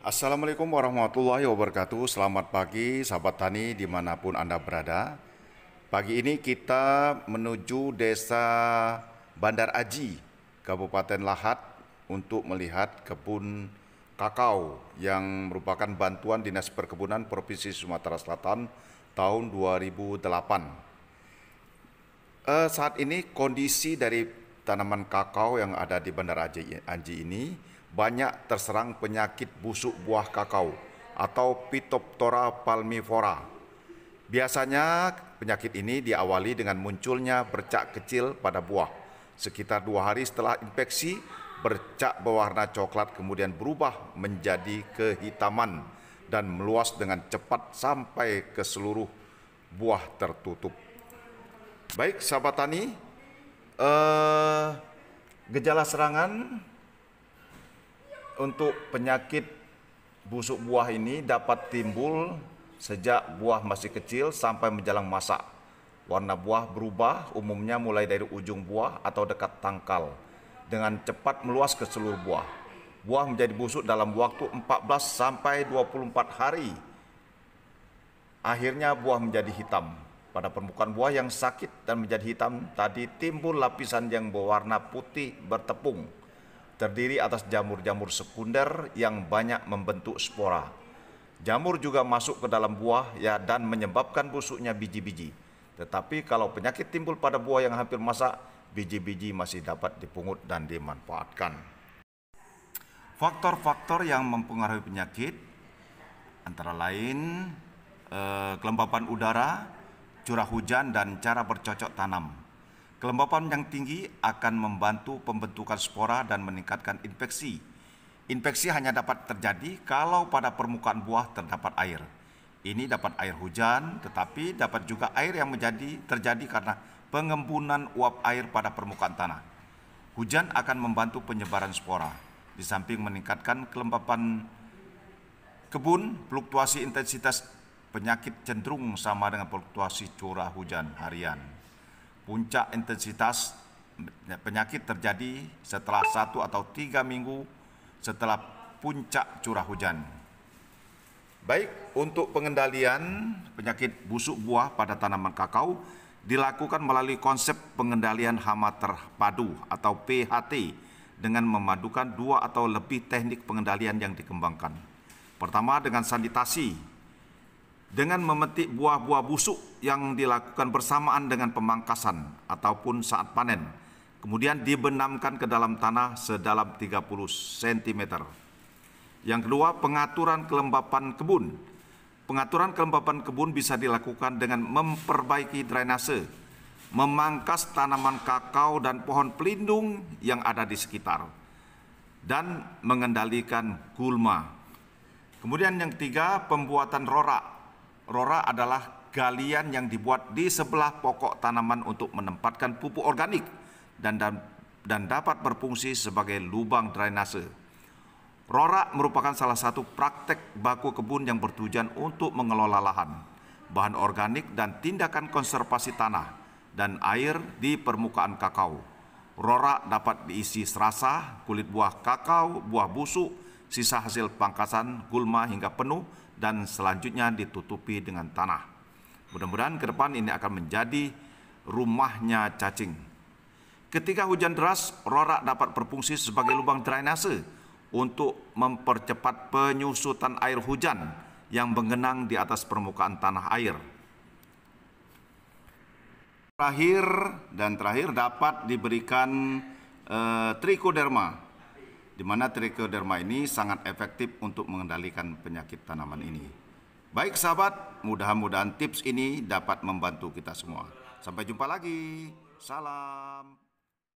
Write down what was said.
Assalamualaikum warahmatullahi wabarakatuh. Selamat pagi sahabat tani dimanapun Anda berada. Pagi ini kita menuju desa Bandar Aji, Kabupaten Lahat untuk melihat kebun kakao yang merupakan bantuan Dinas Perkebunan Provinsi Sumatera Selatan tahun 2008. Saat ini kondisi dari tanaman kakao yang ada di Bandar Aji ini banyak terserang penyakit busuk buah kakao atau Phytophthora palmivora. Biasanya penyakit ini diawali dengan munculnya bercak kecil pada buah. Sekitar 2 hari setelah infeksi, bercak berwarna coklat kemudian berubah menjadi kehitaman dan meluas dengan cepat sampai ke seluruh buah tertutup. Baik sahabat tani, gejala serangan untuk penyakit busuk buah ini dapat timbul sejak buah masih kecil sampai menjelang masak. Warna buah berubah, umumnya mulai dari ujung buah atau dekat tangkal, dengan cepat meluas ke seluruh buah. Buah menjadi busuk dalam waktu 14 sampai 24 hari. Akhirnya buah menjadi hitam. Pada permukaan buah yang sakit dan menjadi hitam tadi timbul lapisan yang berwarna putih bertepung, terdiri atas jamur-jamur sekunder yang banyak membentuk spora. Jamur juga masuk ke dalam buah dan menyebabkan busuknya biji-biji. Tetapi kalau penyakit timbul pada buah yang hampir masak, biji-biji masih dapat dipungut dan dimanfaatkan. Faktor-faktor yang mempengaruhi penyakit antara lain kelembapan udara, curah hujan, dan cara bercocok tanam. Kelembapan yang tinggi akan membantu pembentukan spora dan meningkatkan infeksi. Infeksi hanya dapat terjadi kalau pada permukaan buah terdapat air. Ini dapat air hujan, tetapi dapat juga air yang terjadi karena pengembunan uap air pada permukaan tanah. Hujan akan membantu penyebaran spora. Di samping meningkatkan kelembapan kebun, fluktuasi intensitas penyakit cenderung sama dengan fluktuasi curah hujan harian. Puncak intensitas penyakit terjadi setelah 1 atau 3 minggu setelah puncak curah hujan. Baik, untuk pengendalian penyakit busuk buah pada tanaman kakao dilakukan melalui konsep pengendalian hama terpadu atau PHT dengan memadukan 2 atau lebih teknik pengendalian yang dikembangkan. Pertama, dengan sanitasi, dengan memetik buah-buah busuk yang dilakukan bersamaan dengan pemangkasan ataupun saat panen, kemudian dibenamkan ke dalam tanah sedalam 30 cm. Yang kedua, pengaturan kelembapan kebun. Pengaturan kelembapan kebun bisa dilakukan dengan memperbaiki drainase, memangkas tanaman kakao dan pohon pelindung yang ada di sekitar, dan mengendalikan gulma. Kemudian yang ketiga, pembuatan rorak. Rorak adalah galian yang dibuat di sebelah pokok tanaman untuk menempatkan pupuk organik dan dapat berfungsi sebagai lubang drainase. Rorak merupakan salah satu praktek baku kebun yang bertujuan untuk mengelola lahan, bahan organik, dan tindakan konservasi tanah dan air di permukaan kakao. Rorak dapat diisi serasa, kulit buah kakao, buah busuk, sisa hasil pangkasan, gulma hingga penuh, dan selanjutnya ditutupi dengan tanah. Mudah-mudahan ke depan ini akan menjadi rumahnya cacing. Ketika hujan deras, rorak dapat berfungsi sebagai lubang drainase untuk mempercepat penyusutan air hujan yang menggenang di atas permukaan tanah air. Terakhir dapat diberikan trichoderma, di mana trichoderma ini sangat efektif untuk mengendalikan penyakit tanaman ini. Baik sahabat, mudah-mudahan tips ini dapat membantu kita semua. Sampai jumpa lagi. Salam.